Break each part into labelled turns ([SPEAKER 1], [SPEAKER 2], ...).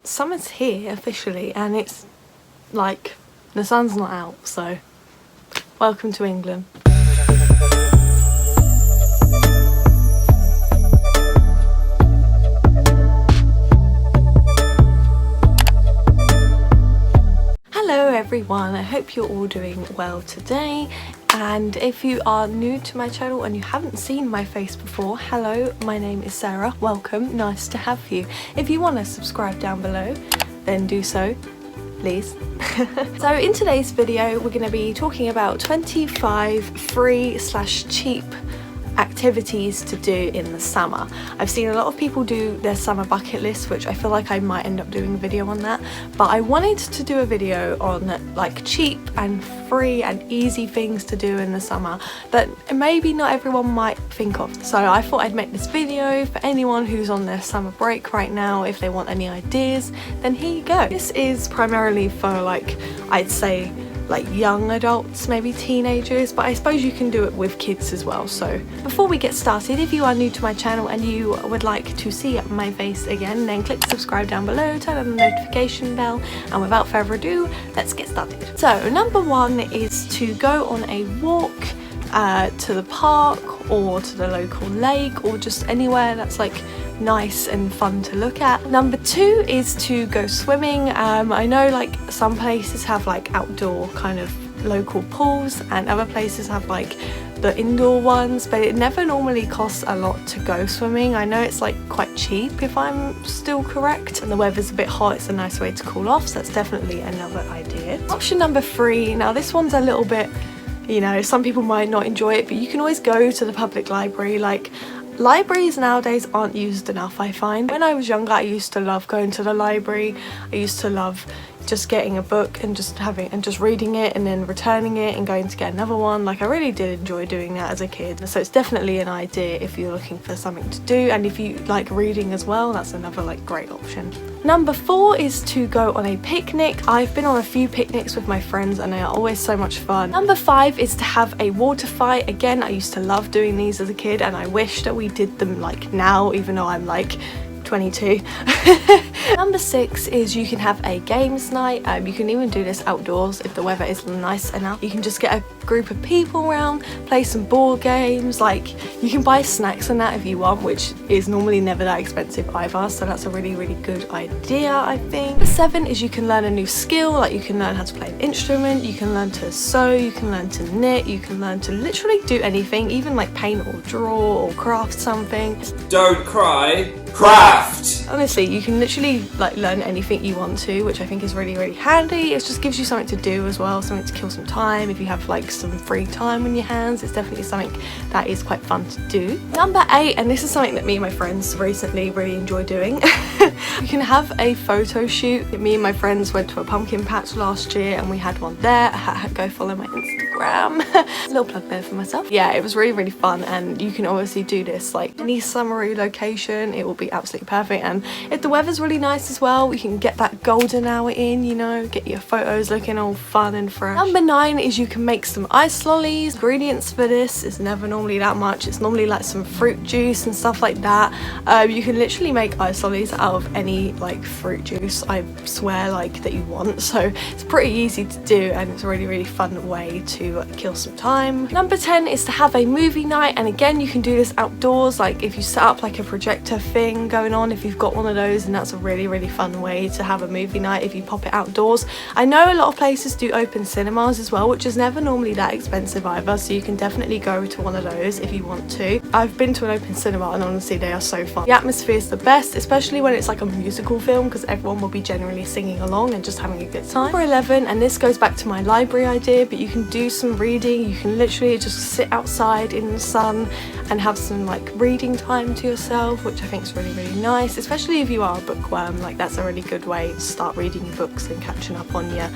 [SPEAKER 1] Summer's here officially, and it's like the sun's not out, so welcome to England. Hello everyone, I hope you're all doing well today. And if you are new to my channel and you haven't seen my face before, hello, my name is Sarah, welcome, nice to have you. If you want to subscribe down below, then do so, please. So in today's video, we're going to be talking about 25 free/cheap activities to do in the summer. I've seen a lot of people do their summer bucket list, which I feel like I might end up doing a video on that, but I wanted to do a video on like cheap and free and easy things to do in the summer that maybe not everyone might think of. So I thought I'd make this video for anyone who's on their summer break right now. If they want any ideas, then here you go. This is primarily for, like, I'd say like young adults, maybe teenagers, but I suppose you can do it with kids as well. So before we get started, if you are new to my channel and you would like to see my face again, then click subscribe down below, turn on the notification bell, and without further ado, let's get started. So number one is to go on a walk to the park or to the local lake, or just anywhere that's like nice and fun to look at. Number two is to go swimming. I know like some places have like outdoor kind of local pools and other places have like the indoor ones, but it never normally costs a lot to go swimming. I know it's like quite cheap if I'm still correct, and the weather's a bit hot, it's a nice way to cool off, so that's definitely another idea. Option number three, now this one's a little bit, you know, some people might not enjoy it, but you can always go to the public library. Like, libraries nowadays aren't used enough, I find. When I was younger, I used to love going to the library. I used to love just getting a book and just reading it and then returning it and going to get another one. Like, I really did enjoy doing that as a kid. So it's definitely an idea if you're looking for something to do, and if you like reading as well, that's another like great option. Number four is to go on a picnic. I've been on a few picnics with my friends and they are always so much fun. Number five is to have a water fight. Again, I used to love doing these as a kid, and I wish that we did them like now, even though I'm like 22. Number six is you can have a games night. You can even do this outdoors if the weather is nice enough. You can just get a group of people around, play some board games. Like, you can buy snacks and that if you want, which is normally never that expensive either, so that's a really good idea, I think. Number seven is you can learn a new skill. Like, you can learn how to play an instrument, you can learn to sew, you can learn to knit, you can learn to literally do anything, even like paint or draw or craft something.
[SPEAKER 2] Don't cry, craft!
[SPEAKER 1] Honestly, you can literally like learn anything you want to, which I think is really handy. It just gives you something to do as well, something to kill some time. If you have like some free time on your hands, it's definitely something that is quite fun to do. Number eight, and this is something that me and my friends recently really enjoy doing. You can have a photo shoot. Me and my friends went to a pumpkin patch last year and we had one there. Go follow my Instagram. A little plug there for myself. Yeah, it was really fun, and you can obviously do this like any summery location. It will be absolutely perfect, and if the weather's really nice as well, you can get that golden hour in, you know, get your photos looking all fun and fresh. Number nine is you can make some ice lollies. Ingredients for this is never normally that much. It's normally like some fruit juice and stuff like that. You can literally make ice lollies out of any like fruit juice, I swear, like that you want, so it's pretty easy to do, and it's a really fun way to kill some time. Number 10 is to have a movie night, and again, you can do this outdoors. Like, if you set up like a projector thing going on, if you've got one of those, and that's a really fun way to have a movie night if you pop it outdoors. I know a lot of places do open cinemas as well, which is never normally that expensive either, so you can definitely go to one of those if you want to. I've been to an open cinema, and honestly, they are so fun. The atmosphere is the best, especially when it's like a musical film, because everyone will be generally singing along and just having a good time. Number 11, and this goes back to my library idea, but you can do some reading. You can literally just sit outside in the sun and have some like reading time to yourself, which I think is really nice, especially if you are a bookworm. Like, that's a really good way to start reading your books and catching up on your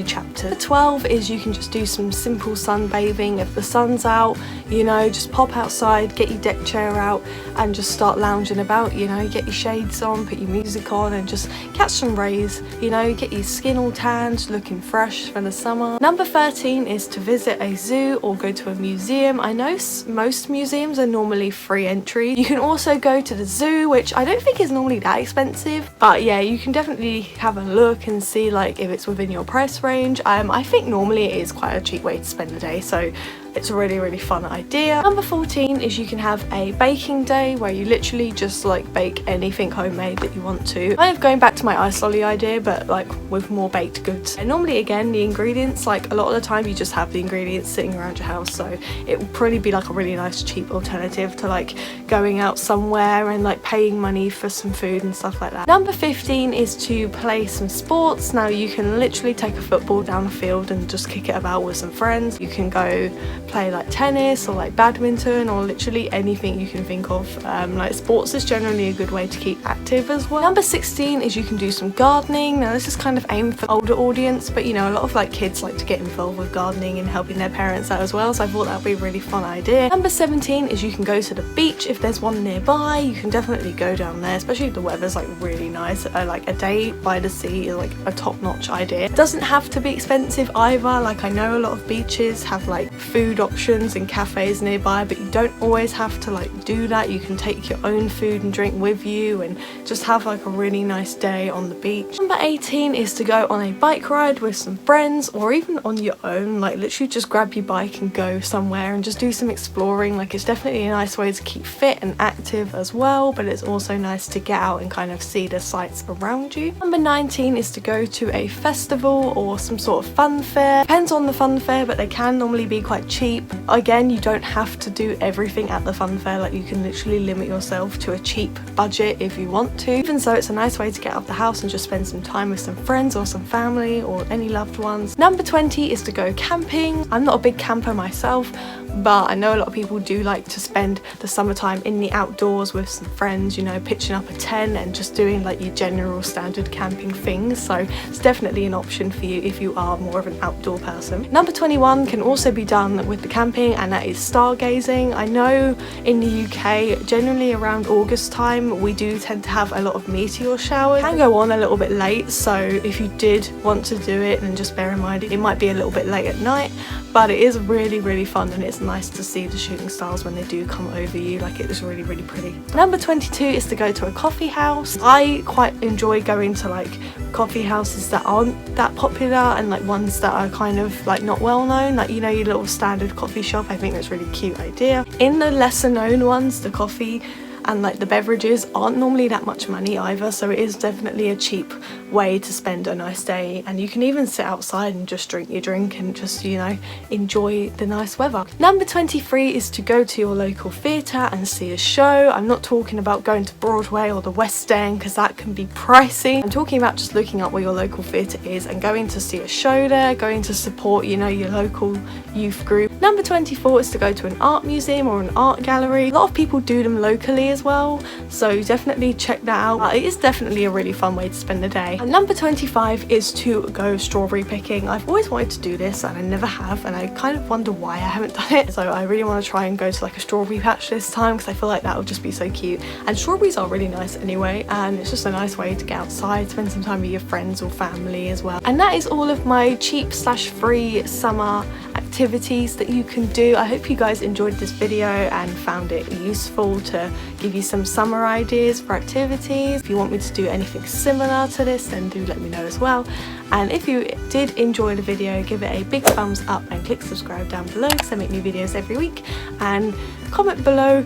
[SPEAKER 1] chapters. Number 12 is you can just do some simple sunbathing. If the sun's out, you know, just pop outside, get your deck chair out and just start lounging about, you know, get your shades on, put your music on and just catch some rays, you know, get your skin all tanned, looking fresh for the summer. Number 13 is to visit a zoo or go to a museum. I know most museums are normally free entry. You can also go to the zoo which I don't think is normally that expensive, but yeah, you can definitely have a look and see like if it's within your price range. I think normally it is quite a cheap way to spend the day, so it's a really fun idea. Number 14 is you can have a baking day where you literally just like bake anything homemade that you want to. Kind of going back to my ice lolly idea, but like with more baked goods. And normally again, the ingredients, like a lot of the time you just have the ingredients sitting around your house, so it will probably be like a really nice cheap alternative to like going out somewhere and like paying money for some food and stuff like that. Number 15 is to play some sports. Now you can literally take a football down the field and just kick it about with some friends. You can go play like tennis or like badminton or literally anything you can think of. Like sports is generally a good way to keep active as well. Number 16 is you can do some gardening. Now this is kind of aimed for older audience, but you know, a lot of like kids like to get involved with gardening and helping their parents out as well, so I thought that would be a really fun idea. Number 17 is you can go to the beach if there's one nearby. You can definitely go down there, especially if the weather's like really nice. Like a day by the sea is like a top-notch idea. It doesn't have to be expensive either. Like I know a lot of beaches have like food options and cafes nearby, but you don't always have to like do that. You can take your own food and drink with you and just have like a really nice day on the beach. Number 18 is to go on a bike ride with some friends or even on your own. Like literally just grab your bike and go somewhere and just do some exploring. Like it's definitely a nice way to keep fit and active as well, but it's also nice to get out and kind of see the sights around you. Number 19 is to go to a festival or some sort of fun fair. Depends on the fun fair, but they can normally be quite cheap. Again, you don't have to do everything at the fun fair. Like you can literally limit yourself to a cheap budget if you want to. Even so, it's a nice way to get out of the house and just spend some time with some friends or some family or any loved ones. Number 20 is to go camping. I'm not a big camper myself, but I know a lot of people do like to spend the summertime in the outdoors with some friends, you know, pitching up a tent and just doing like your general standard camping things. So it's definitely an option for you if you are more of an outdoor person. Number 21 can also be done with the camping, and that is stargazing. I know in the UK, generally around August time, we do tend to have a lot of meteor showers. It can go on a little bit late, so if you did want to do it, then just bear in mind it might be a little bit late at night, but it is really fun, and it's nice to see the shooting stars when they do come over you. Like it is really pretty. Number 22 is to go to a coffee house. I quite enjoy going to like coffee houses that aren't that popular and like ones that are kind of like not well known, like you know, your little standard coffee shop. I think that's a really cute idea. In the lesser known ones, the coffee and like the beverages aren't normally that much money either, so it is definitely a cheap way to spend a nice day, and you can even sit outside and just drink your drink and just, you know, enjoy the nice weather. Number 23 is to go to your local theatre and see a show. I'm not talking about going to Broadway or the West End because that can be pricey. I'm talking about just looking up where your local theatre is and going to see a show there, going to support, you know, your local youth group. Number 24 is to go to an art museum or an art gallery. A lot of people do them locally as well, so definitely check that out. It is definitely a really fun way to spend the day. And number 25 is to go strawberry picking. I've always wanted to do this and I never have, and I kind of wonder why I haven't done it. So I really want to try and go to like a strawberry patch this time because I feel like that would just be so cute. And strawberries are really nice anyway, and it's just a nice way to get outside, spend some time with your friends or family as well. And that is all of my cheap/free summer activities that you can do. I hope you guys enjoyed this video and found it useful to give you some summer ideas for activities. If you want me to do anything similar to this, then do let me know as well. And if you did enjoy the video, give it a big thumbs up and click subscribe down below because I make new videos every week, and comment below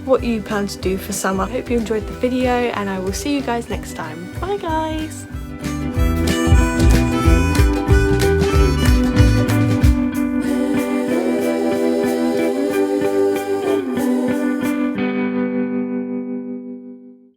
[SPEAKER 1] what you plan to do for summer. I hope you enjoyed the video, and I will see you guys next time. Bye guys!